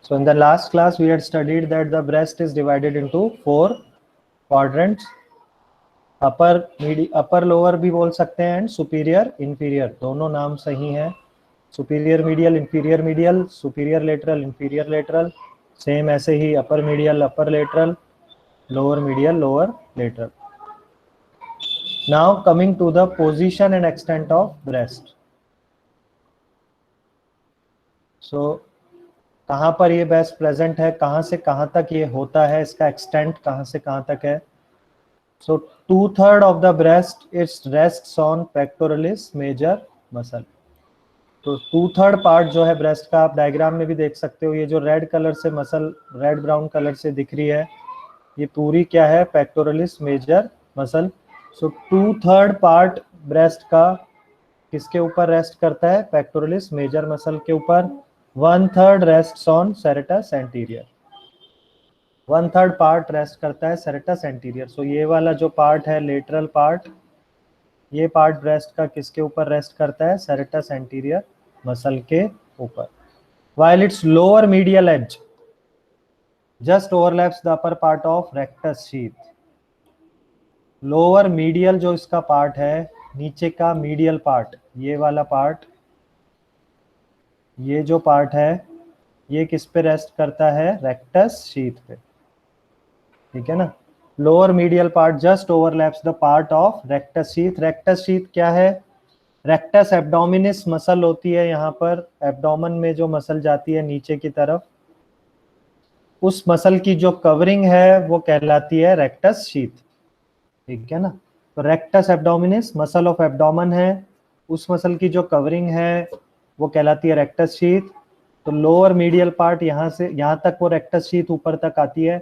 So in the last class we had studied that the breast is divided into 4 quadrants. Upper lower भी बोल सकते हैं and superior inferior, दोनों नाम सही हैं. Superior medial, inferior medial, superior lateral, inferior lateral, same ऐसे ही upper medial, upper lateral, lower medial, lower lateral. Now coming to the position and extent of breast. So कहाँ पर ये ब्रेस्ट प्रेजेंट है, कहाँ से कहाँ तक ये होता है, इसका एक्सटेंट कहाँ से कहाँ तक है. So 2/3 of the breast it rests on pectoralis major muscle. तो 2/3 पार्ट जो है ब्रेस्ट का, आप डायग्राम में भी देख सकते हो, ये जो रेड कलर से मसल रेड ब्राउन कलर से दिख रही है, ये पूरी क्या है, पेक्टोरलिस मेजर मसल. सो 2/3 पार्ट ब्रेस्ट का किसके ऊपर रेस्ट करता है, पेक्टोरलिस मेजर मसल के ऊपर. 1/3 rests on serratus anterior. 1/3 part rest करता है सेरेटस एंटीरियर. सो ये वाला जो पार्ट है लेटरल पार्ट, ये पार्ट ब्रेस्ट का किसके ऊपर रेस्ट करता है, सेरेटस एंटीरियर मसल के ऊपर. While its lower medial edge just overlaps the upper part of rectus sheath. Lower medial जो इसका पार्ट है, नीचे का मीडियल पार्ट, ये वाला पार्ट, ये जो पार्ट है, ये किस पे रेस्ट करता है, रेक्टस शीथ पे. ठीक है ना. Lower medial part just overlaps the part of rectus sheath. Rectus sheath क्या है, रेक्टस एब्डोमिनिस मसल होती है, यहाँ पर एब्डोमेन में जो मसल जाती है नीचे की तरफ, उस मसल की जो कवरिंग है वो कहलाती है रेक्टस शीथ. ठीक है ना. तो rectus abdominis muscle of abdomen है, उस मसल की जो कवरिंग है वो कहलाती है रेक्टस शीथ. तो लोअर मीडियल पार्ट यहाँ से यहाँ तक वो रेक्टस शीथ ऊपर तक आती है.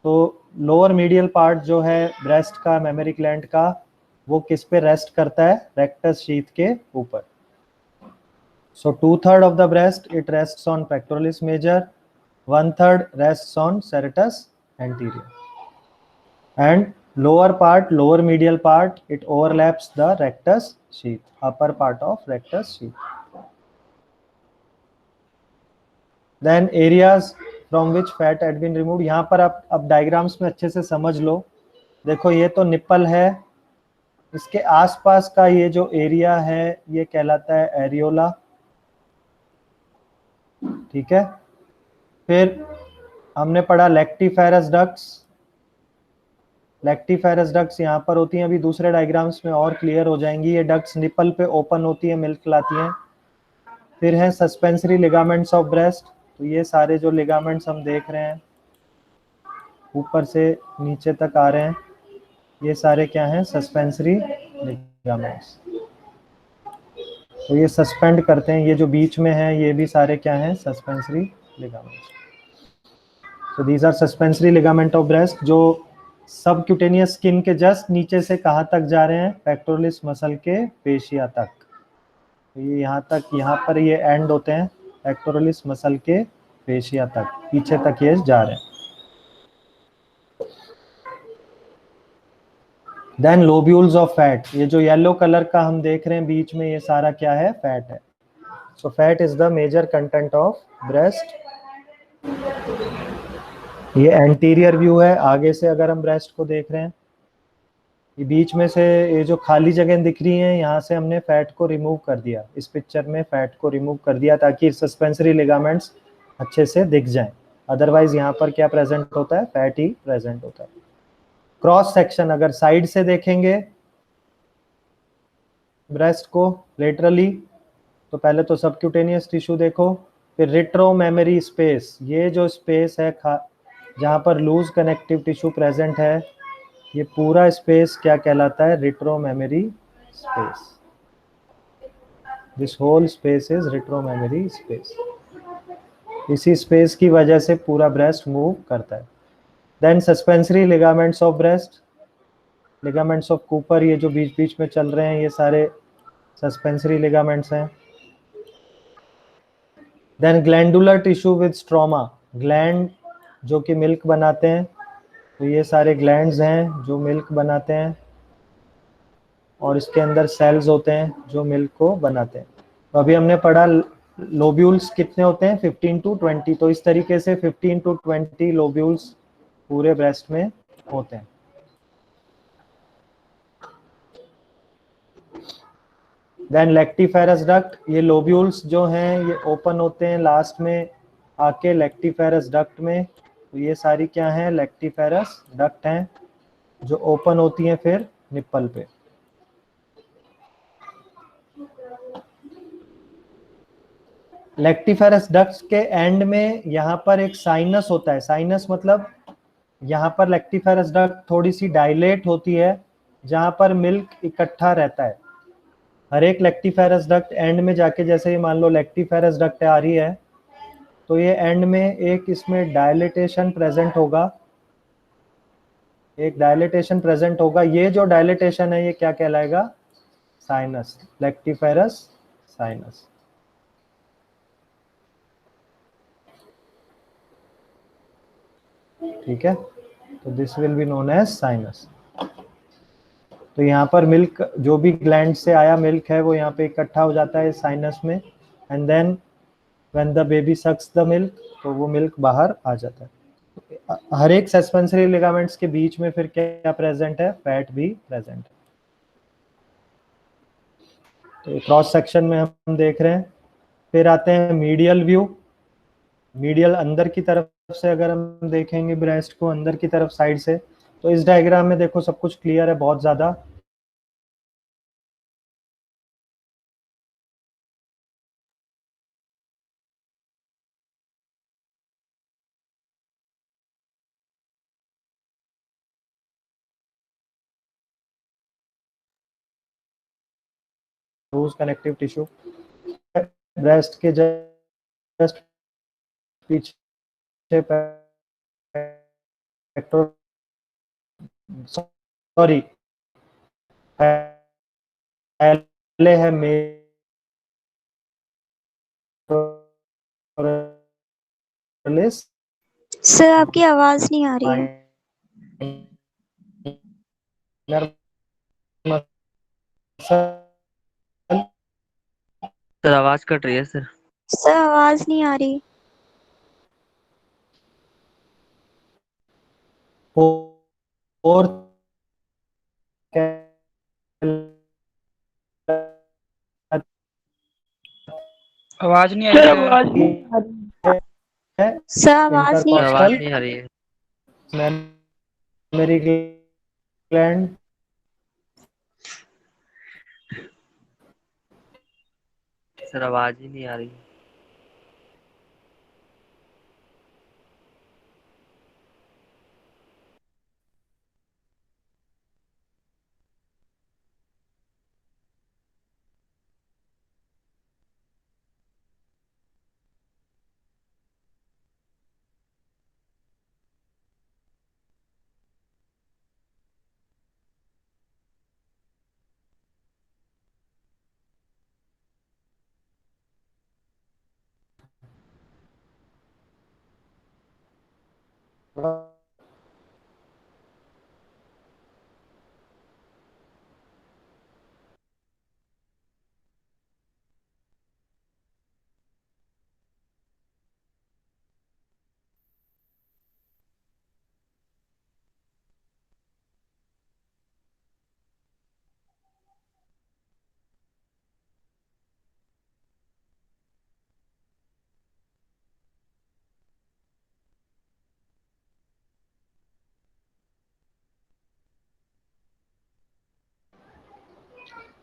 तो लोअर मीडियल पार्ट जो है ब्रेस्ट का, मेमोरी ग्लैंड का, वो किस पे रेस्ट करता है, रेक्टस शीथ के ऊपर. So 2/3 of the breast it rests on pectoralis major, 1/3 rests on serratus anterior. And lower part, lower medial part, it overlaps the rectus sheath, upper part of rectus sheath. Then areas from which fat had been removed. यहाँ पर आप अब diagrams में अच्छे से समझ लो. देखो ये तो निप्पल है, इसके आसपास का ये जो एरिया है ये कहलाता है एरियोला. ठीक है. फिर हमने पढ़ा लेक्टिफेरस डक्ट्स. लेक्टिफेरस डक्ट्स यहाँ पर होती हैं, अभी दूसरे डायग्राम्स में और क्लियर हो जाएंगी. ये डक्ट्स निप्पल पे ओपन होती है, मिल्क लाती हैं. फिर है सस्पेंसरी लिगामेंट्स ऑफ ब्रेस्ट. तो ये सारे जो लिगामेंट्स हम देख रहे हैं ऊपर से नीचे तक आ रहे हैं, ये सारे क्या हैं, सस्पेंसरी लिगामेंट्स. तो ये सस्पेंड करते हैं, ये जो बीच में है ये भी सारे क्या हैं, suspensory ligaments. So these are suspensory ligament of breast, जो सबक्यूटेनियस स्किन के जस्ट नीचे से कहाँ तक जा रहे हैं, पेक्टोरलिस मसल के पेशिया तक. तो ये यहाँ तक, यहाँ पर ये एंड होते हैं पेक्टोरलिस मसल के पेशिया तक, पीछे तक ये जा रहे हैं. Then lobules of fat. ये जो येलो कलर का हम देख रहे हैं बीच में, ये सारा क्या है, फैट है. So fat is the major content of breast. ये एंटीरियर व्यू है, आगे से अगर हम ब्रेस्ट को देख रहे हैं, ये बीच में से ये जो खाली जगह दिख रही है, यहाँ से हमने फैट को रिमूव कर दिया. इस पिक्चर में फैट को रिमूव कर दिया ताकि सस्पेंसरी लिगामेंट्स अच्छे से दिख जाएं. अदरवाइज यहाँ पर क्या प्रेजेंट होता है, फैट ही प्रेजेंट होता है. क्रॉस सेक्शन अगर साइड से देखेंगे ब्रेस्ट को लेटरली, तो पहले तो सबक्यूटेनियस टिश्यू देखो, फिर रिट्रो मेमोरी स्पेस. ये जो स्पेस है जहाँ पर लूज कनेक्टिव टिश्यू प्रेजेंट है, ये पूरा स्पेस क्या कहलाता है, retro mammary space. This whole space is retro mammary space. इसी स्पेस की वजह से पूरा ब्रेस्ट मूव करता है. Then suspensory ligaments of breast, ligaments of Cooper, ये जो बीच बीच में चल रहे हैं ये सारे सस्पेंसरी लिगामेंट्स हैं. Then glandular tissue with stroma, gland जो कि मिल्क बनाते हैं, तो ये सारे ग्लैंड्स हैं जो मिल्क बनाते हैं, और इसके अंदर सेल्स होते हैं जो मिल्क को बनाते हैं. तो अभी हमने पढ़ा लोब्यूल्स कितने होते हैं 15 to 20, तो इस तरीके से 15 to 20 लोब्यूल्स पूरे ब्रेस्ट में होते हैं। देन लेक्टिफेरस डक्ट, ये लोब्यूल्स जो हैं ये ओपन होते हैं लास्ट में आके लेक्टिफेरस डक्ट में, तो ये सारी क्या हैं, लेक्टिफेरस डक्ट हैं जो ओपन होती हैं फिर निप्पल पे। लेक्टिफेरस डक्ट्स के एंड में यहाँ पर एक साइनस होता है, साइनस मतलब यहाँ पर लेक्टिफेरस डक्ट थोड़ी सी डायलेट होती है जहाँ पर मिल्क इकट्ठा रहता है। हर एक लेक्टिफेरस डक्ट एंड में जाके, जैसे ये मान लो लेक्टिफेरस डक्ट आ रही है, तो ये एंड में एक इसमें डायलेटेशन प्रेजेंट होगा, एक डायलेटेशन प्रेजेंट होगा। ये जो डायलेटेशन है ये क्या कहलाएगा, साइनस, लेक्टिफेरस साइनस। ठीक है, तो this will be known as sinus. तो यहाँ पर मिल्क जो भी ग्लैंड से आया मिल्क है वो यहाँ पे इकट्ठा हो जाता है साइनस में, and then when the baby sucks the milk, तो वो मिल्क बाहर आ जाता है। हर एक सस्पेंसरी लिगामेंट्स के बीच में फिर क्या प्रेजेंट है, फैट भी प्रेजेंट है। तो क्रॉस सेक्शन में हम देख रहे हैं। फिर आते हैं मीडियल व्यू। मीडियल अंदर की तरफ से अगर हम देखेंगे ब्रेस्ट को अंदर की तरफ साइड से, तो इस डायग्राम में देखो सब कुछ क्लियर है बहुत ज्यादा। कनेक्टिव टिश्यू ब्रेस्ट के जस्ट पीछे सॉरी पहले है मेटोरलिस। सर आपकी आवाज नहीं आ रही है। सर आवाज कट रही है सर। सर आवाज नहीं आ रही। और आवाज नहीं आ रही है। सर आवाज नहीं आ आवाज रही। नहीं आ रही है। मेमोरी ग्लैंड, सर आवाज ही नहीं आ रही।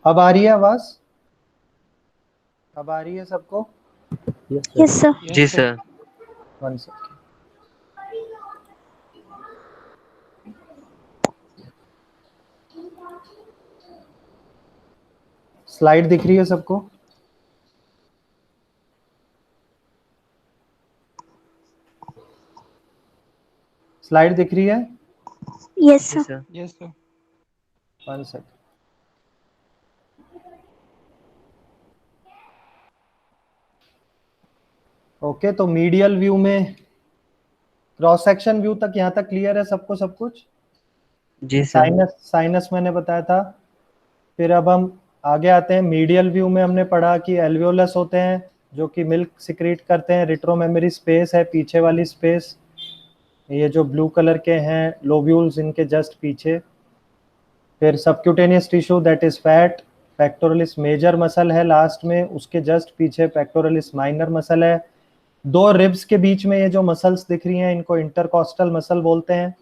अब आ रही है आवाज, अब आ रही है सबको? Yes sir. जी सर। One second. स्लाइड दिख रही है सबको? स्लाइड दिख रही है? यस जी sir. Sir. Yes sir. One second. Okay, तो मीडियल व्यू में क्रॉस सेक्शन व्यू तक यहाँ तक क्लियर है सबको सब कुछ? जी सर। साइनस, साइनस मैंने बताया था। फिर अब हम आगे आते हैं। मीडियल व्यू में हमने पढ़ा कि एल्वियोलस होते हैं, जो कि मिल्क सिक्रीट करते हैं। रिट्रोमेमरी स्पेस है पीछे वाली स्पेस, ये जो ब्लू कलर के हैं लोब्यूल्स इनके जस्ट पीछे। फिर subcutaneous tissue that is fat, pectoralis major muscle है लास्ट में, उसके जस्ट पीछे पेक्टोरलिस माइनर मसल है। दो रिब्स के बीच में ये जो मसल्स दिख रही हैं इनको इंटरकॉस्टल मसल बोलते हैं।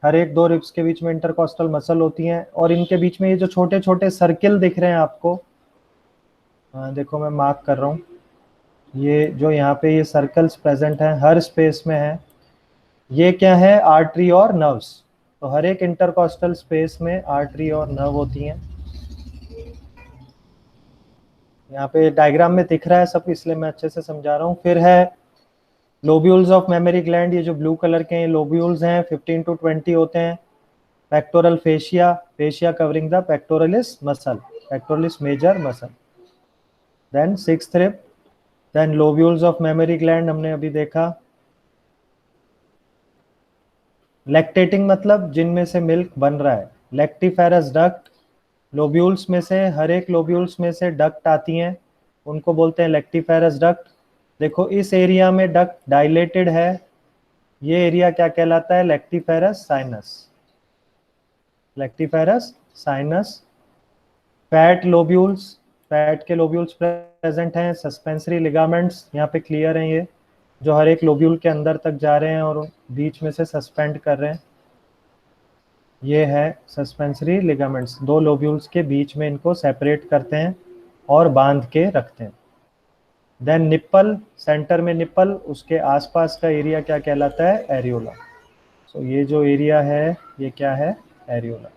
हर एक दो रिब्स के बीच में इंटरकॉस्टल मसल होती हैं, और इनके बीच में ये जो छोटे छोटे सर्किल दिख रहे हैं आपको, देखो मैं मार्क कर रहा हूँ, ये जो यहाँ पे ये सर्कल्स प्रेजेंट हैं हर स्पेस में है, ये क्या है, आर्टरी और नर्व्स। तो हर एक इंटरकॉस्टल स्पेस में आर्टरी और नर्व होती हैं। यहाँ पे डायग्राम में दिख रहा है सब, इसलिए मैं अच्छे से समझा रहा हूँ। फिर है लोब्यूल्स ऑफ मेमोरी ग्लैंड, ये जो ब्लू कलर के हैं लोब्यूल्स हैं, 15 to 20 होते हैं। Pectoral fascia, fascia covering the pectoralis muscle, pectoralis major muscle. Then sixth rib, then lobules of mammary gland हमने अभी देखा। लैक्टेटिंग मतलब जिनमें से मिल्क बन रहा है। लैक्टिफेरस डक्ट, लोब्यूल्स में से हर एक लोब्यूल्स में से डक्ट आती हैं, उनको बोलते हैं लैक्टिफेरस डक्ट। देखो इस एरिया में डक्ट डायलेटेड है, ये एरिया क्या कहलाता है, lactiferous sinus, lactiferous sinus. Fat lobules, fat के लोब्यूल्स प्रेजेंट हैं। सस्पेंसरी लिगामेंट्स यहाँ पे क्लियर हैं, ये जो हर एक लोब्यूल के अंदर तक जा रहे हैं और बीच में से सस्पेंड कर रहे हैं, ये है सस्पेंसरी लिगामेंट्स। दो लोब्यूल्स के बीच में इनको सेपरेट करते हैं और बांध के रखते हैं। देन निप्पल, सेंटर में निप्पल, उसके आसपास का एरिया क्या कहलाता है, एरियोला। सो ये जो एरिया है ये क्या है, एरियोला।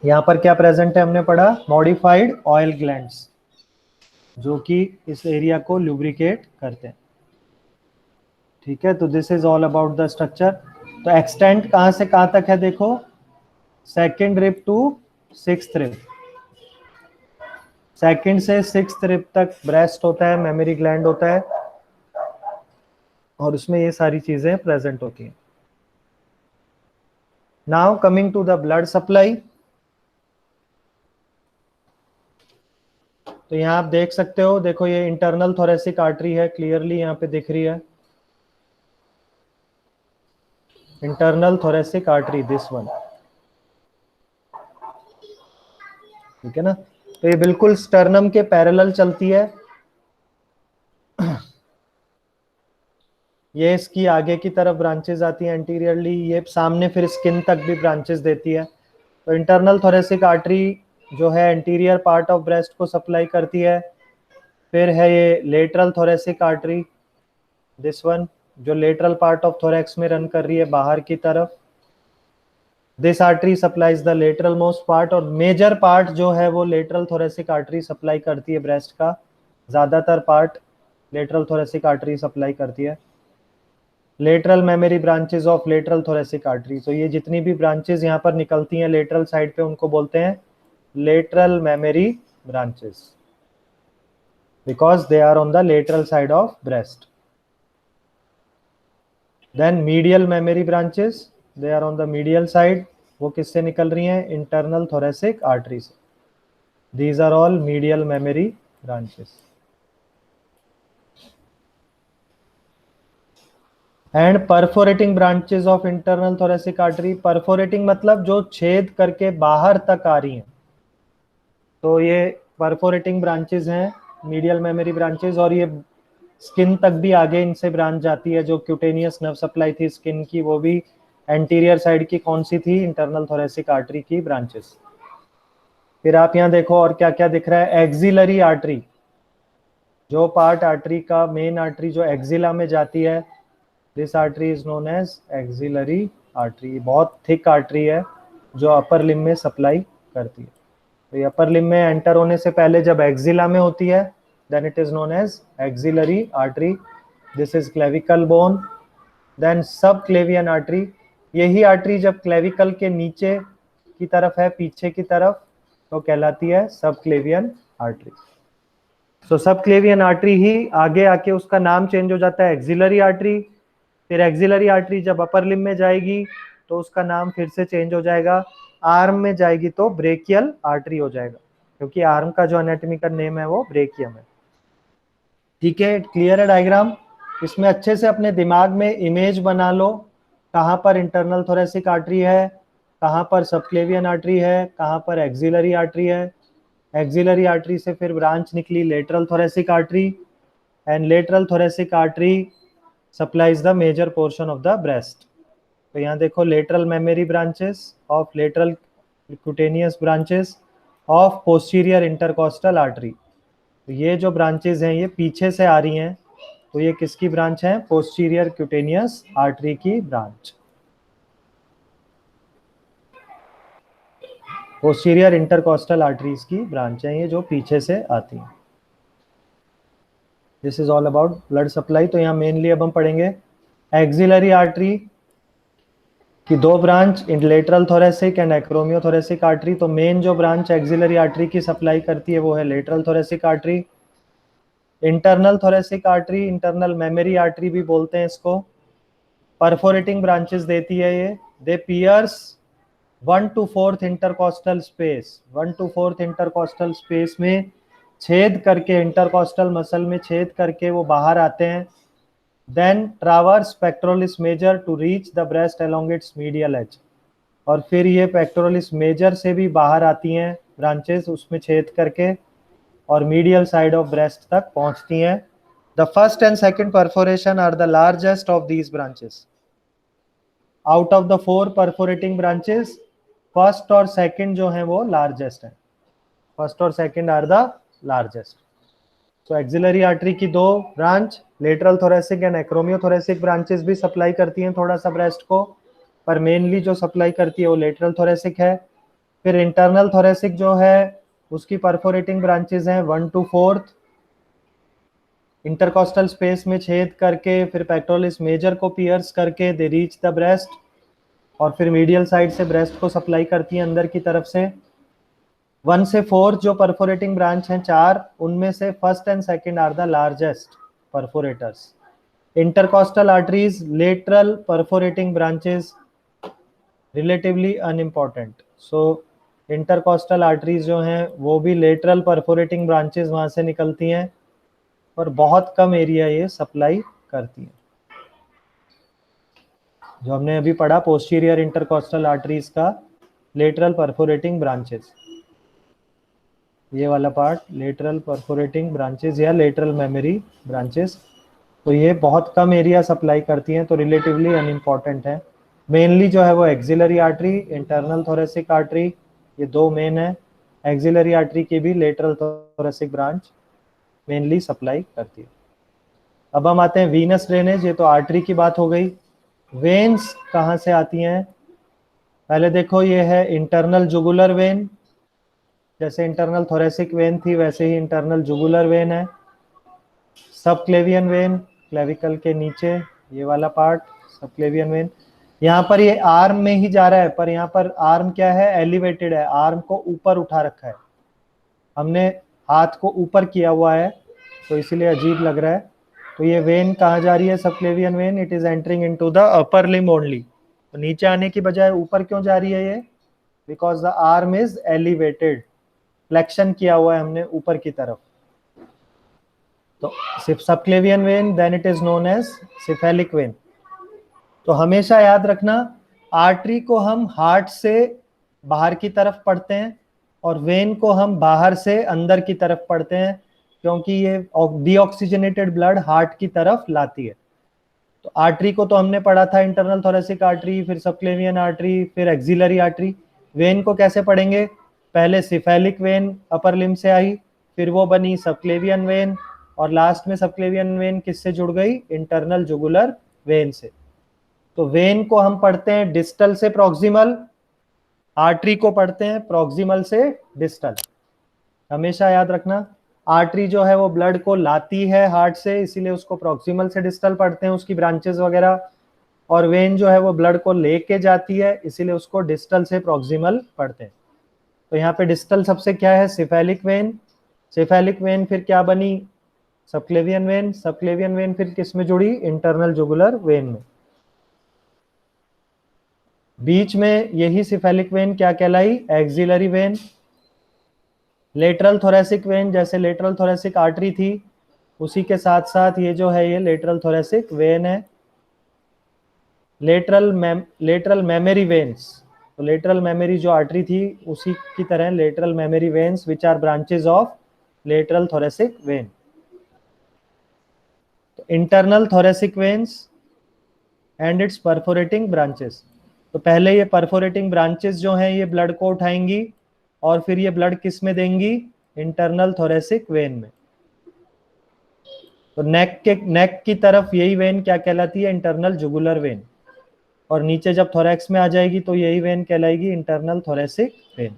यहाँ पर क्या प्रेजेंट है हमने पढ़ा, मॉडिफाइड ऑयल ग्लैंड्स, जो कि इस एरिया को लुब्रिकेट करते हैं। ठीक है, तो this is all about the structure. तो एक्सटेंट कहाँ से कहाँ तक है, देखो second rib to sixth rib, second से सिक्स्थ रिब तक ब्रेस्ट होता है, मेमोरी ग्लैंड होता है, और उसमें ये सारी चीजें प्रेजेंट होती हैं। Now coming to the blood supply. तो यहाँ आप देख सकते हो, देखो ये इंटरनल थोरेसिक आर्टरी है, क्लियरली यहाँ पे दिख रही है, internal thoracic artery, this one. ठीक है ना, तो ये बिल्कुल स्टर्नम के पैरेलल चलती है। ये इसकी आगे की तरफ ब्रांचेस आती हैं एंटीरियरली, ये सामने फिर स्किन तक भी ब्रांचेस देती है। तो इंटरनल थोरेसिक आर्टरी जो है एंटीरियर पार्ट ऑफ ब्रेस्ट को सप्लाई करती है। फिर है ये lateral thoracic artery, this one, जो लेटरल पार्ट ऑफ थोरैक्स में रन कर रही है बाहर की तरफ। This artery supplies the lateral most part, और मेजर पार्ट जो है वो लेटरल थोरेसिक आर्टरी सप्लाई करती है ब्रेस्ट का, ज्यादातर part lateral thoracic artery supply करती है। Lateral mammary branches of lateral thoracic artery, तो ये जितनी भी ब्रांचेस यहाँ पर निकलती हैं लेटरल साइड पे उनको बोलते हैं lateral mammary branches, because they are on the lateral side of breast. Then medial mammary branches, they are on the medial side, वो किससे निकल रही हैं, इंटरनल थोरेसिक आर्टरी से। These are all medial mammary branches. And perforating branches of internal thoracic artery, perforating मतलब जो छेद करके बाहर तक आ रही हैं, तो ये परफोरेटिंग ब्रांचेस हैं मीडियल मेमोरी ब्रांचेस। और ये स्किन तक भी आगे इनसे ब्रांच जाती है, जो क्यूटेनियस नर्व सप्लाई थी स्किन की, वो भी एंटीरियर साइड की कौन सी थी, इंटरनल थोरेसिक आर्टरी की ब्रांचेस। फिर आप यहाँ देखो और क्या क्या दिख रहा है, एक्सिलरी आर्टरी, जो पार्ट आर्टरी का मेन आर्टरी जो एक्सिला में जाती है, this artery is known as axillary artery. बहुत थिक आर्टरी है जो अपर लिम्ब में सप्लाई करती है। तो ये अपर लिम्ब में एंटर होने से पहले जब एक्सिला में होती है, then it is known as axillary artery. This is clavicle bone. Then subclavian artery, यही आर्टरी जब क्लेविकल के नीचे की तरफ है, पीछे की तरफ, तो कहलाती है सब क्लेवियन आर्टरी। सो सब क्लेवियन आर्टरी ही आगे आके उसका नाम चेंज हो जाता है एक्सिलरी आर्टरी। फिर एक्सिलरी आर्टरी जब अपर लिम्ब में जाएगी तो उसका नाम फिर से चेंज हो जाएगा, आर्म में जाएगी तो ब्रेकियल आर्टरी हो जाएगा, क्योंकि आर्म का जो एनाटॉमिकल नेम है वो ब्रेकियम है। ठीक है, क्लियर है डायग्राम? इसमें अच्छे से अपने दिमाग में इमेज बना लो, कहाँ पर इंटरनल थोरेसिक आर्टरी है, कहाँ पर सबक्लेवियन आर्टरी है, कहाँ पर एक्सिलरी आर्टरी है, एक्सिलरी आर्टरी से फिर ब्रांच निकली lateral thoracic artery, and lateral thoracic artery supplies the major portion of the breast. तो यहाँ देखो, lateral mammary branches of lateral cutaneous branches of posterior intercostal artery. तो ये जो ब्रांचेस हैं ये पीछे से आ रही हैं, तो ये किसकी ब्रांच है? पोस्टीरियर क्यूटेनियस आर्टरी की ब्रांच, पोस्टीरियर इंटरकॉस्टल आर्टरीज की ब्रांच है ये, जो पीछे से आती हैं। This is all about blood supply. तो यहाँ मेनली अब हम पढ़ेंगे एक्सिलरी आर्टरी की दो ब्रांच, इन lateral thoracic and acromiothoracic artery. तो मेन जो ब्रांच एक्सिलरी आर्टरी की सप्लाई करती है वो है lateral thoracic artery. Internal thoracic artery, internal mammary artery भी बोलते हैं इसको, परफोरेटिंग ब्रांचेस देती है ये। They pierce 1 to 4th intercostal space, 1 to 4th intercostal space में छेद करके, इंटरकॉस्टल मसल में छेद करके वो बाहर आते हैं। Then traverse pectoralis major to reach the breast along its medial edge. और फिर ये पेक्टोरलिस मेजर से भी बाहर आती हैं ब्रांचेस, उसमें छेद करके, और मीडियल साइड ऑफ ब्रेस्ट तक पहुंचती हैं। The first and second perforation are the largest of these branches. Out of the 4 perforating branches, first और सेकंड जो हैं वो लार्जेस्ट हैं। फर्स्ट और सेकंड आर द लार्जेस्ट। तो एक्सिलरी आर्टरी की दो branch, lateral thoracic and acromiothoracic branches भी सप्लाई करती हैं थोड़ा सा ब्रेस्ट को, पर मेनली जो सप्लाई करती है वो लेटरल थोरेसिक है। फिर इंटरनल थोरेसिक जो है उसकी परफोरेटिंग ब्रांचेस हैं 1 to 4th इंटरकॉस्टल स्पेस में छेद करके, फिर पेक्टोरलिस मेजर को पियर्स करके दे रीच द ब्रेस्ट, और फिर मीडियल साइड से ब्रेस्ट को सप्लाई करती है अंदर की तरफ से। 1 से 4 जो परफोरेटिंग ब्रांच हैं 4, उनमें से first and second are the largest perforators. Intercostal arteries, lateral perforating branches relatively unimportant. So intercostal arteries जो हैं वो भी लेटरल परफोरेटिंग ब्रांचेस वहाँ से निकलती हैं, और बहुत कम एरिया ये सप्लाई करती हैं। जो हमने अभी पढ़ा पोस्टीरियर इंटरकॉस्टल आर्टरीज का लेटरल परफोरेटिंग ब्रांचेस, ये वाला पार्ट लेटरल परफोरेटिंग ब्रांचेस या लेटरल मेमोरी ब्रांचेस, तो ये बहुत कम एरिया सप्लाई करती हैं, तो रिलेटिवली अनइम्पॉर्टेंट है। मेनली जो है वो axillary artery, internal thoracic artery, ये दो मेन है। एक्सिलरी आर्टरी की भी lateral thoracic branch mainly supply करती है। अब हम आते हैं वीनस ड्रेनेज। ये तो आर्टरी की बात हो गई। वेन्स कहाँ से आती हैं? पहले देखो, ये है इंटरनल जुगुलर वेन। जैसे इंटरनल थोरेसिक वेन थी वैसे ही इंटरनल जुगुलर वेन है। सबक्लेवियन वेन, क्लेविकल के नीचे ये वाला पार्ट सबक्लेवियन वेन। यहाँ पर ये आर्म में ही जा रहा है, पर यहाँ पर आर्म क्या है? एलिवेटेड है, आर्म को ऊपर उठा रखा है हमने, हाथ को ऊपर किया हुआ है, तो इसीलिए अजीब लग रहा है। तो ये वेन कहाँ जा रही है? Subclavian vein. It is entering into the upper limb only. तो नीचे आने की बजाय ऊपर क्यों जा रही है ये? Because the arm is elevated, flexion किया हुआ है हमने ऊपर की तरफ। तो subclavian vein, then it is known as cephalic vein. तो हमेशा याद रखना, आर्टरी को हम हार्ट से बाहर की तरफ पढ़ते हैं और वेन को हम बाहर से अंदर की तरफ पढ़ते हैं, क्योंकि ये डीऑक्सीजनेटेड ब्लड हार्ट की तरफ लाती है। तो आर्टरी को तो हमने पढ़ा था इंटरनल थोरेसिक आर्टरी, फिर सबक्लेवियन आर्टरी, फिर एक्सिलरी आर्टरी। वेन को कैसे पढ़ेंगे? पहले सिफेलिक वेन अपर लिम्ब से आई, फिर वो बनी सबक्लेवियन वेन, और लास्ट में सबक्लेवियन वेन किससे जुड़ गई? इंटरनल जुगुलर वेन से। तो वेन को हम पढ़ते हैं डिस्टल से प्रॉक्सिमल, आर्टरी को पढ़ते हैं प्रॉक्सिमल से डिस्टल। हमेशा याद रखना, आर्टरी जो है वो ब्लड को लाती है हार्ट से, इसीलिए उसको प्रॉक्सिमल से डिस्टल पढ़ते हैं, उसकी ब्रांचेस वगैरह। और वेन जो है वो ब्लड को लेके जाती है, इसीलिए उसको डिस्टल से प्रॉक्सिमल पढ़ते हैं। तो यहाँ पे डिस्टल सबसे क्या है? Cephalic vein. सिफेलिक वेन फिर क्या बनी? Subclavian vein. सबक्लेवियन वेन फिर किस में जुड़ी? इंटरनल जुगुलर वेन में। बीच में यही सिफेलिक वेन क्या कहलाई? Axillary vein. Lateral thoracic vein, जैसे लेटरल थोरेसिक आर्टरी थी, उसी के साथ साथ ये जो है ये लेटरल थोरेसिक वेन है। लेटरल मेमोरी वेन्स, तो लेटरल मेमोरी जो आर्टरी थी उसी की तरह lateral mammary veins which are branches of lateral thoracic vein. तो internal thoracic veins and its perforating branches. तो पहले ये परफोरेटिंग ब्रांचेस जो हैं ये ब्लड को उठाएंगी और फिर ये ब्लड किस में देंगी, इंटरनल थोरेसिक वेन में। तो नेक की तरफ यही वेन क्या कहलाती है, इंटरनल जुगुलर वेन, और नीचे जब थोरैक्स में आ जाएगी तो यही वेन कहलाएगी internal thoracic vein.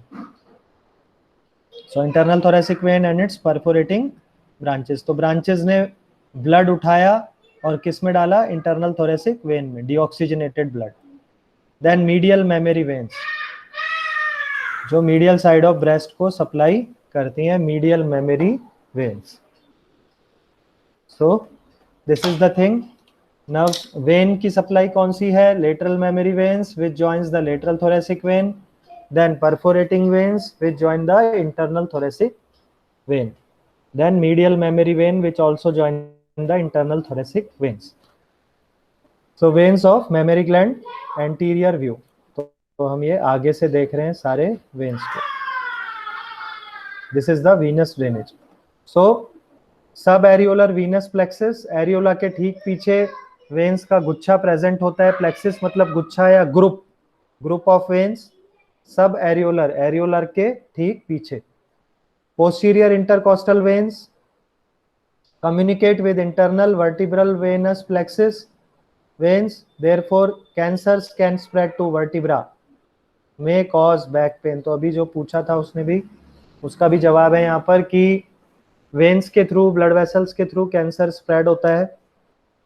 So internal thoracic vein and its perforating branches. तो ब्रांचेस ने ब्लड उठाया और किस में डाला, इंटरनल थोरेसिक वेन में, deoxygenated blood. Then medial mammary veins, जो मीडियल साइड ऑफ ब्रेस्ट को सप्लाई करती हैं, medial mammary veins. So this is the thing. Now vein की सप्लाई कौन सी है, lateral mammary veins which joins the lateral thoracic vein, then perforating veins which join the internal thoracic vein, then medial memory vein which also join the internal thoracic veins. So veins of mammary gland anterior view, तो हम ये आगे से देख रहे हैं सारे veins को। This is the venous drainage. So subareolar venous plexus, areola के ठीक पीछे वेन्स का गुच्छा प्रेजेंट होता है। प्लेक्सिस मतलब गुच्छा या ग्रुप ऑफ वेन्स। सब एरियोलर, एरियोलर के ठीक पीछे। Posterior intercostal veins communicate with internal vertebral venous plexus veins, therefore cancers can spread to vertebra, may cause back pain। तो अभी जो पूछा था उसने भी, उसका भी जवाब है यहाँ पर कि वेन्स के थ्रू, ब्लड वेसल्स के थ्रू कैंसर स्प्रेड होता है।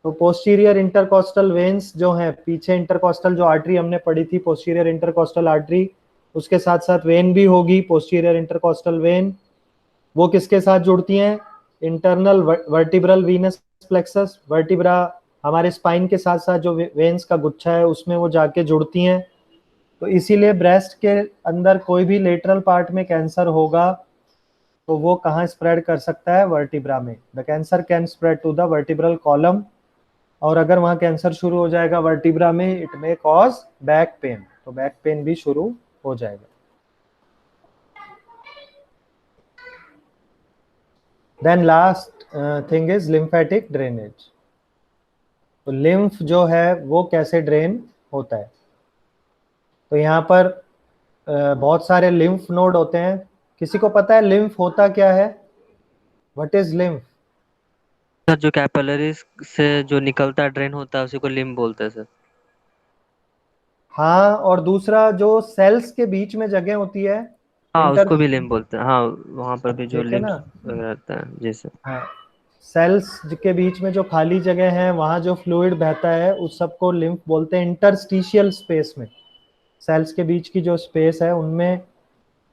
तो पोस्टीरियर इंटरकॉस्टल वेन्स जो हैं, पीछे इंटरकॉस्टल जो आर्टरी हमने पढ़ी थी, पोस्टीरियर इंटरकॉस्टल आर्टरी, उसके साथ साथ वेन भी होगी, पोस्टीरियर इंटरकॉस्टल वेन। वो किसके साथ जुड़ती हैं, internal vertebral Venus plexus, vertebra हमारे स्पाइन के साथ साथ जो वेन्स का गुच्छा है उसमें वो जाके जुड़ती हैं। तो इसीलिए ब्रेस्ट के अंदर कोई भी लेटरल पार्ट में कैंसर होगा तो वो कहाँ स्प्रेड कर सकता है, वर्टिब्रा में। The cancer can spread to the vertebral column, और अगर वहाँ कैंसर शुरू हो जाएगा वर्टिब्रा में, it may cause back pain, तो बैक पेन भी शुरू हो जाएगा। Then last thing is lymphatic drainage. तो लिम्फ जो है वो कैसे ड्रेन होता है, तो यहाँ पर बहुत सारे लिम्फ नोड होते हैं। किसी को पता है लिम्फ होता क्या है, व्हाट इज लिम्फ? सर जो कैपिलरीज से जो निकलता ड्रेन होता है उसी को लिम्फ बोलते हैं सर। हाँ, और दूसरा जो सेल्स के बीच में जगह होती है, हाँ इंटर, उसको भी लिम्फ बोलते हैं। हाँ वहाँ पर भी जो ठीक है ना, लिम्फ रहता है। जी सर। हाँ, सेल्स के बीच में जो खाली जगह है वहाँ जो फ्लूइड बहता है उस सबको लिम्फ बोलते हैं। इंटरस्टिशियल स्पेस में, सेल्स के बीच की जो स्पेस है उनमें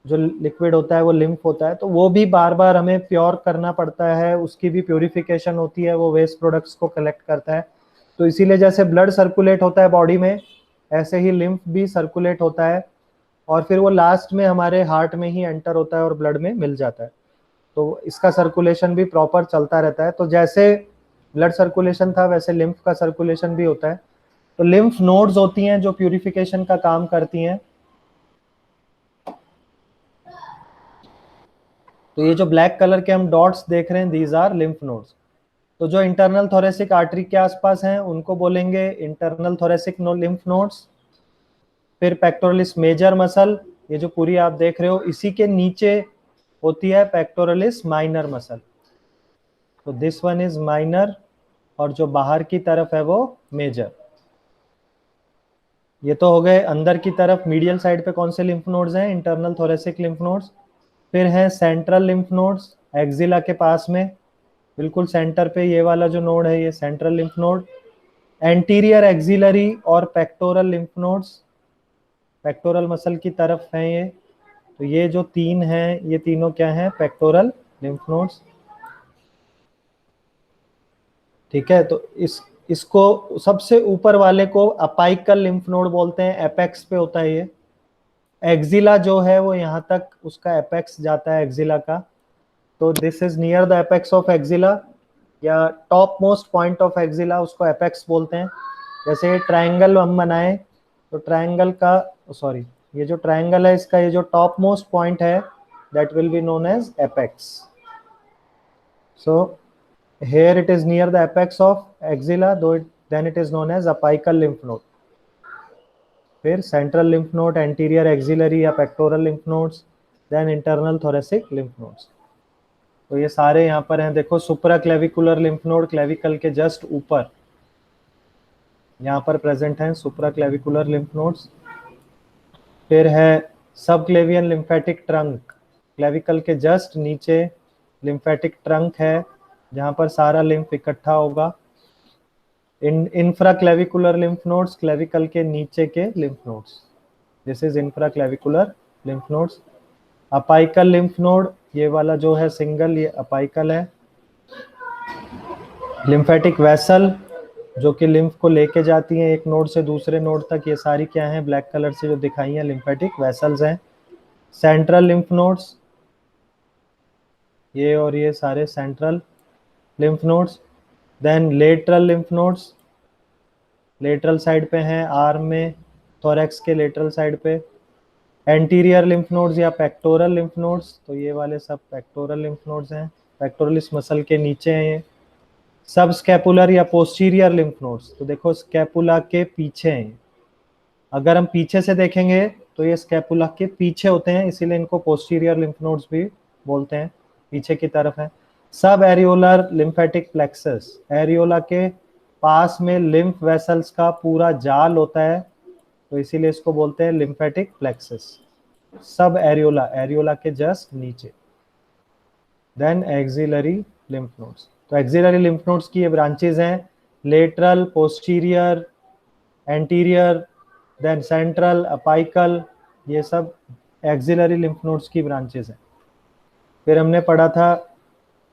जो लिक्विड होता है वो लिम्फ होता है। तो वो भी बार बार हमें प्योर करना पड़ता है, उसकी भी प्योरिफिकेशन होती है, वो वेस्ट प्रोडक्ट्स को कलेक्ट करता है। तो इसीलिए जैसे ब्लड सर्कुलेट होता है बॉडी में, ऐसे ही लिम्फ भी सर्कुलेट होता है, और फिर वो लास्ट में हमारे हार्ट में ही एंटर होता है और ब्लड में मिल जाता है। तो इसका सर्कुलेशन भी प्रॉपर चलता रहता है। तो जैसे ब्लड सर्कुलेशन था वैसे लिम्फ का सर्कुलेशन भी होता है। तो लिम्फ नोड्स होती हैं जो प्यूरिफिकेशन का काम करती हैं। तो ये जो ब्लैक कलर के हम डॉट्स देख रहे हैं, दीज आर लिम्फ नोड्स। तो जो इंटरनल थोरेसिक आर्टरी के आसपास हैं उनको बोलेंगे इंटरनल थोरेसिक लिम्फ नोड्स। फिर पेक्टोरलिस मेजर मसल, ये जो पूरी आप देख रहे हो, इसी के नीचे होती है पेक्टोरलिस माइनर मसल। तो दिस वन इज माइनर, और जो बाहर की तरफ है वो मेजर। ये तो हो गए अंदर की तरफ। मीडियल साइड पे कौन से लिम्फ नोड्स हैं, इंटरनल थोरेसिक लिम्फ नोड्स। फिर है सेंट्रल लिम्फ नोड्स, एक्सिला के पास में बिल्कुल सेंटर पे ये वाला जो नोड है ये central lymph node. Anterior axillary और pectoral lymph nodes, pectoral muscle की तरफ हैं ये। तो ये जो तीन हैं ये तीनों क्या हैं, पेक्टोरल लिम्फ नोड्स। ठीक है, तो इसको सबसे ऊपर वाले को अपाइकल लिम्फ नोड बोलते हैं, एपेक्स पे होता है ये। एक्सिला जो है वो यहाँ तक उसका एपेक्स जाता है एक्सिला का। तो this is near the apex of axilla. या top most point of axilla, उसको एपेक्स बोलते हैं। जैसे ट्रायंगल हम बनाए तो ट्रायंगल का, सॉरी, ये जो ट्रायंगल है इसका ये जो टॉप मोस्ट पॉइंट है that will be known as apex. So here it is near the apex of axilla, then it is known as apical lymph node. फिर central lymph node, anterior axillary या pectoral lymph nodes, then internal thoracic lymph nodes। तो ये सारे यहाँ पर हैं। देखो सुप्रा clavicular lymph node clavicle के जस्ट ऊपर यहाँ पर प्रेजेंट हैं सुप्रा क्लेविकुलर लिम्फ नोड्स। फिर है सब क्लेवियन लिम्फेटिक ट्रंक, क्लेविकल के जस्ट नीचे लिम्फेटिक ट्रंक है जहाँ पर सारा लिम्फ इकट्ठा होगा। Infra clavicular lymph nodes, clavicle के नीचे के lymph nodes, this is infra clavicular lymph nodes. Apical lymph node, ये वाला जो है सिंगल, ये अपाइकल है। लिम्फेटिक वेसल जो कि लिम्फ को लेके जाती हैं एक नोड से दूसरे नोड तक, ये सारी क्या हैं, ब्लैक कलर से जो दिखाई हैं लिम्फेटिक वेसल्स हैं। सेंट्रल लिम्फ नोड्स, ये और ये सारे central lymph nodes. Then lateral lymph nodes, lateral side पे हैं, आर्म में, थोरैक्स के लेटरल साइड पे। एंटीरियर लिम्फ नोड्स या पेक्टोरल लिम्फ नोड्स, तो ये वाले सब पेक्टोरल लिम्फ नोड्स हैं, पेक्टोरलिस मसल के नीचे हैं ये। सब स्कैपुलर या पोस्टीरियर लिम्फ नोड्स, तो देखो स्कैपुला के पीछे हैं। अगर हम पीछे से देखेंगे तो ये स्कैपुला के पीछे होते हैं, इसीलिए इनको पोस्टीरियर लिम्फ नोड्स भी बोलते हैं, पीछे की तरफ है। सब एरियोलर लिम्फेटिक प्लेक्सस, एरियोला के पास में लिम्फ वेसल्स का पूरा जाल होता है, तो इसीलिए इसको बोलते हैं lymphatic plexus. Sub areola, areola के जस्ट नीचे। देन एक्सिलरी लिम्फ नोड्स, तो एक्सिलरी लिम्फ नोड्स की ये ब्रांचेज हैं, lateral, posterior, anterior, then central, apical, ये सब एक्सिलरी लिम्फ नोड्स की ब्रांचेज हैं। फिर हमने पढ़ा था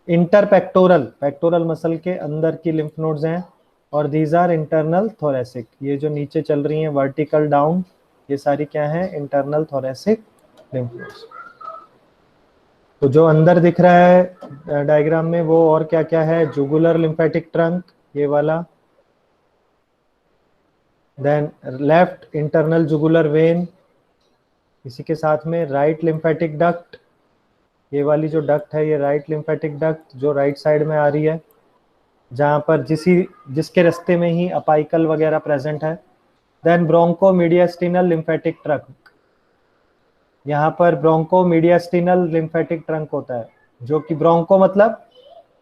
इंटरपेक्टोरल, पेक्टोरल मसल के अंदर की लिम्फ नोड्स हैं, और दीज आर इंटरनल थोरेसिक, ये जो नीचे चल रही हैं वर्टिकल डाउन, ये सारी क्या है, इंटरनल थोरेसिक लिम्फ नोड्स। तो जो अंदर दिख रहा है डायग्राम में वो और क्या क्या है, जुगुलर लिम्फेटिक ट्रंक, ये वाला, then left internal jugular vein, इसी के साथ में राइट लिम्फेटिक डक्ट, ये वाली जो डक्ट है ये राइट लिम्फेटिक डक्ट जो राइट साइड में आ रही है, जहाँ पर जिसके रास्ते में ही अपाइकल वगैरह प्रेजेंट है। Then bronchomediastinal lymphatic trunk, यहाँ पर ब्रोंको मीडियास्टिनल लिम्फेटिक ट्रंक होता है, जो कि ब्रोंको मतलब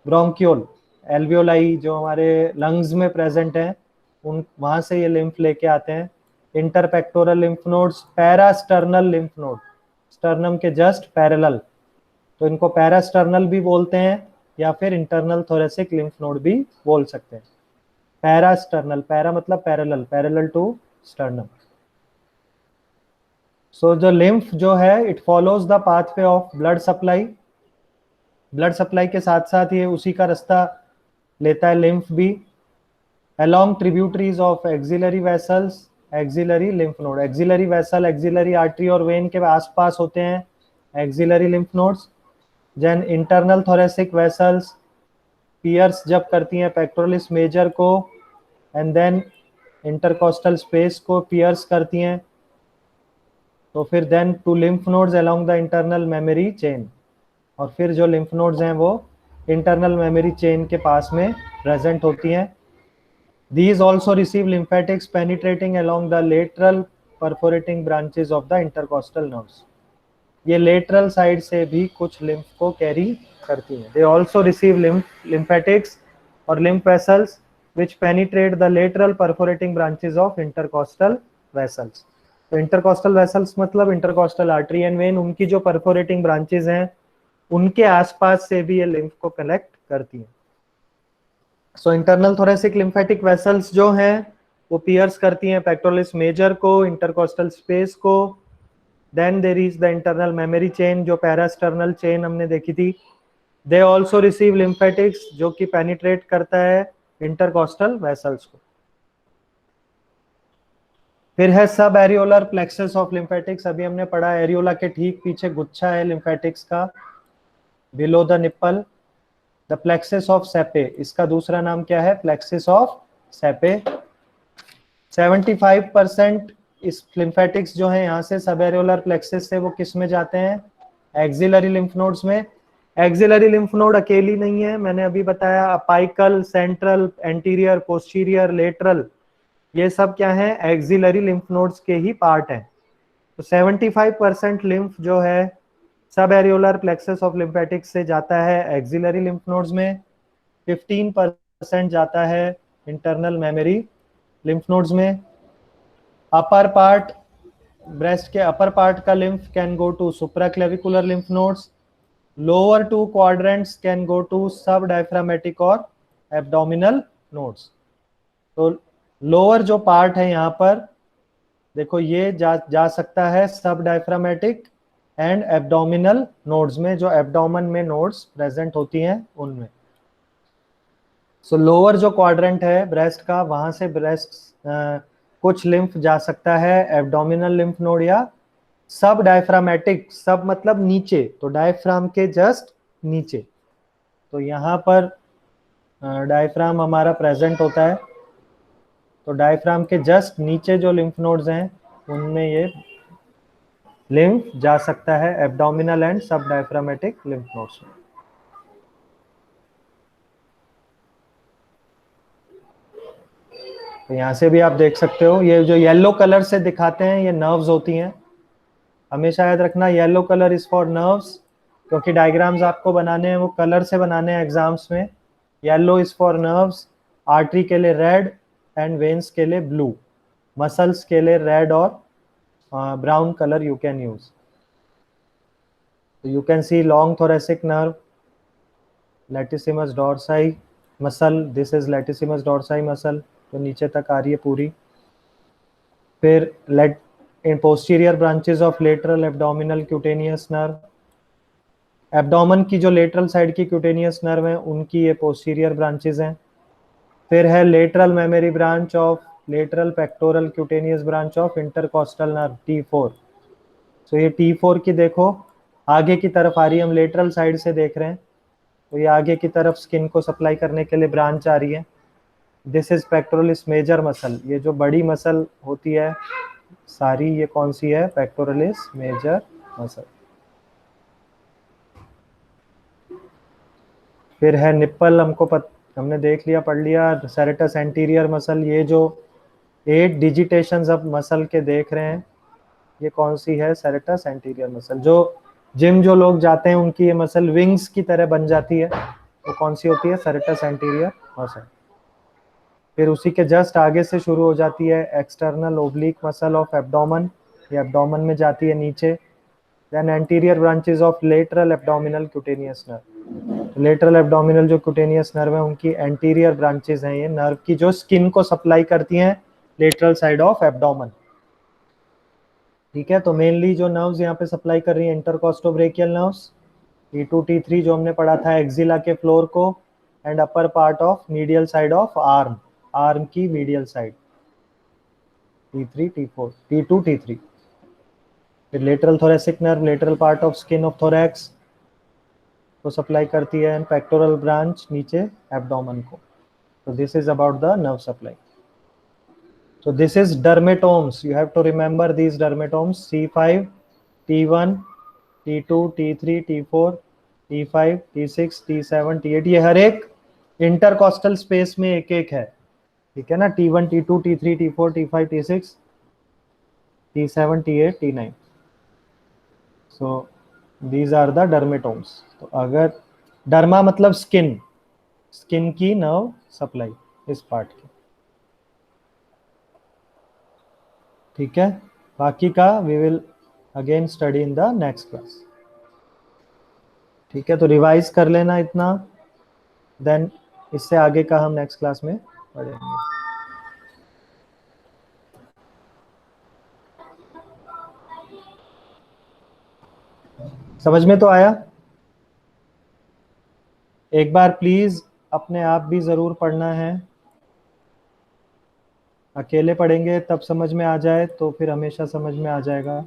ब्रोंक्यूल, एल्वियोलाई जो हमारे लंग्स में प्रेजेंट हैं, उन वहाँ से ये लिम्फ लेके आते हैं। Interpectoral lymph nodes, parasternal lymph node, sternum के जस्ट पैरेलल, तो इनको पैरास्टर्नल भी बोलते हैं या फिर इंटरनल थोरेसिक लिम्फ नोड भी बोल सकते हैं। पैरास्टर्नल, पैरा मतलब पैरेलल, पैरेलल टू स्टर्नम। सो जो लिम्फ जो है it follows the pathway of blood supply, blood supply के साथ साथ ये उसी का रास्ता लेता है लिम्फ भी, along tributaries of axillary vessels, axillary lymph node, axillary vessel, axillary artery और vein के आसपास होते हैं axillary lymph nodes। then internal thoracic vessels pierce जब करती हैं pectoralis major को, and then intercostal space को pierce करती हैं, तो फिर then to lymph nodes along the internal mammary chain, और फिर जो lymph nodes हैं वो internal mammary chain के पास में present होती हैं। These also receive lymphatics penetrating along the lateral perforating branches of the intercostal nerves, ये lateral side से भी कुछ lymph को carry करती हैं। They also receive lymphatics और lymph vessels which penetrate the lateral perforating branches of intercostal vessels। तो intercostal vessels मतलब intercostal artery and vein, उनकी जो perforating branches हैं उनके आसपास से भी ये lymph को collect करती हैं। So internal thoracic lymphatic vessels जो हैं वो पियर्स करती हैं पेक्टोरलिस मेजर को, इंटरकोस्टल स्पेस को, then there is the internal mammary chain जो पैरास्टर्नल चेन हमने देखी थी। दे आल्सो रिसीव लिम्फेटिक्स जो कि पेनिट्रेट करता है इंटरकोस्टल वेसल्स को। फिर है सब एरियोलर प्लेक्सस ऑफ लिम्फेटिक्स, अभी हमने पढ़ा एरियोला के ठीक पीछे गुच्छा है लिम्फेटिक्स का, below the nipple. The plexus of Sappey, इसका दूसरा नाम क्या है? Plexus of सेपे। 75% इस लिम्फेटिक्स जो है यहाँ से सब एरियोलर प्लेक्सिस से वो किस में जाते हैं? एक्सिलरी लिम्फ नोड्स में। एक्सिलरी लिम्फ नोड अकेली नहीं है, मैंने अभी बताया apical, central, anterior, posterior, lateral, ये सब क्या है? एक्सिलरी लिम्फ नोड्स के ही पार्ट है। तो 75% लिम्फ जो है सब एरियोलर प्लेक्सस ऑफ लिम्फेटिक्स से जाता है एक्सिलरी लिम्फ नोड्स में, 15% जाता है इंटरनल मेमोरी लिम्फ नोड्स में। अपर पार्ट, ब्रेस्ट के अपर पार्ट का lymph can go to supraclavicular lymph nodes, lower two quadrants can go to sub diaphragmatic और एब्डोमिनल नोड्स। तो लोअर जो पार्ट है यहाँ पर देखो, ये जा सकता है सब डायफ्रामेटिक एंड एब्डोमिनल नोड्स में, जो एब्डोमेन में नोड्स प्रेजेंट होती हैं उनमें। सो लोअर जो क्वाड्रेंट है ब्रेस्ट का, वहां से ब्रेस्ट कुछ लिम्फ जा सकता है एब्डोमिनल लिम्फ नोड या सब डायफ्रामेटिक, सब मतलब नीचे, तो डायफ्राम के जस्ट नीचे। तो यहाँ पर डायफ्राम हमारा प्रेजेंट होता है, तो डायफ्राम के जस्ट नीचे जो लिम्फ नोड्स हैं उनमें ये लिम्फ जा सकता है एब्डोमिनल एंड सब डायफ्रामेटिक लिम्फ नोड्स में। तो यहाँ से भी आप देख सकते हो, ये जो येलो कलर से दिखाते हैं ये नर्व्स होती हैं। हमेशा याद रखना yellow colour is for nerves, क्योंकि डायग्राम्स आपको बनाने हैं वो कलर से बनाने हैं एग्जाम्स में। Yellow is for nerves, artery के लिए रेड एंड वेन्स के लिए ब्लू, मसल्स के लिए रेड और brown colour you can use. You can see long thoracic nerve, latissimus dorsi muscle, this is latissimus dorsi muscle जो नीचे तक आ रही है पूरी। फिर इन posterior branches of lateral abdominal cutaneous nerve, abdomen की जो लेटरल साइड की क्यूटेनियस नर्व है उनकी ये पोस्टीरियर ब्रांचेस हैं। फिर है lateral mammary branch of lateral pectoral cutaneous branch of intercostal nerve T4। So ये T4 की देखो आगे की तरफ आ रही है, हम लेटरल साइड से देख रहे हैं, तो ये आगे की तरफ स्किन को सप्लाई करने के लिए ब्रांच आ रही है। This is pectoralis major muscle, ये जो बड़ी मसल होती है सारी, ये कौन सी है? Pectoralis major muscle. फिर है निप्पल, हमने देख लिया, पढ़ लिया। सेरेटस एंटीरियर मसल, ये जो 8 डिजिटेशंस अब मसल के देख रहे हैं ये कौन सी है? Serratus anterior muscle. जो जिम जो लोग जाते हैं उनकी ये मसल विंग्स की तरह बन जाती है, वो कौन सी होती है? Serratus anterior muscle. फिर उसी के जस्ट आगे से शुरू हो जाती है external oblique muscle of abdomen, ये एब्डोमेन में जाती है नीचे। Then anterior branches of lateral abdominal cutaneous nerve, lateral abdominal जो क्यूटेनियस नर्व है उनकी एंटीरियर ब्रांचेस हैं ये नर्व की, जो स्किन को सप्लाई करती हैं लेटरल साइड ऑफ एब्डोमेन। ठीक है, तो मेनली जो नर्व्स यहाँ पे सप्लाई कर रही है इंटरकॉस्टोब्रेकियल नर्व्स, T2 T3 जो हमने पढ़ा था एक्सिला के फ्लोर को, and upper part of medial side of arm, arm की medial side T3 T4 T2 T3। फिर lateral thoracic nerve lateral part of skin of thorax को सप्लाई करती है, एंड पेक्टोरल ब्रांच नीचे एब्डोमेन को। तो this is about the nerve supply. So this is dermatomes. You have to remember these dermatomes: C5, T1, T2, T3, T4, T5, T6, T7, T8। ये हर एक intercostal space में एक एक है, ठीक है ना? T1, T2, T3, T4, T5, T6, T7, T8, T9। So these are the dermatomes। तो अगर डर्मा मतलब स्किन, स्किन की नर्व सप्लाई इस पार्ट की, ठीक है? बाकी का we will again study in the next class. ठीक है, तो रिवाइज कर लेना इतना, देन इससे आगे का हम नेक्स्ट क्लास में पढ़ेंगे। समझ में तो आया? एक बार प्लीज अपने आप भी जरूर पढ़ना है, अकेले पढ़ेंगे तब समझ में आ जाए तो फिर हमेशा समझ में आ जाएगा।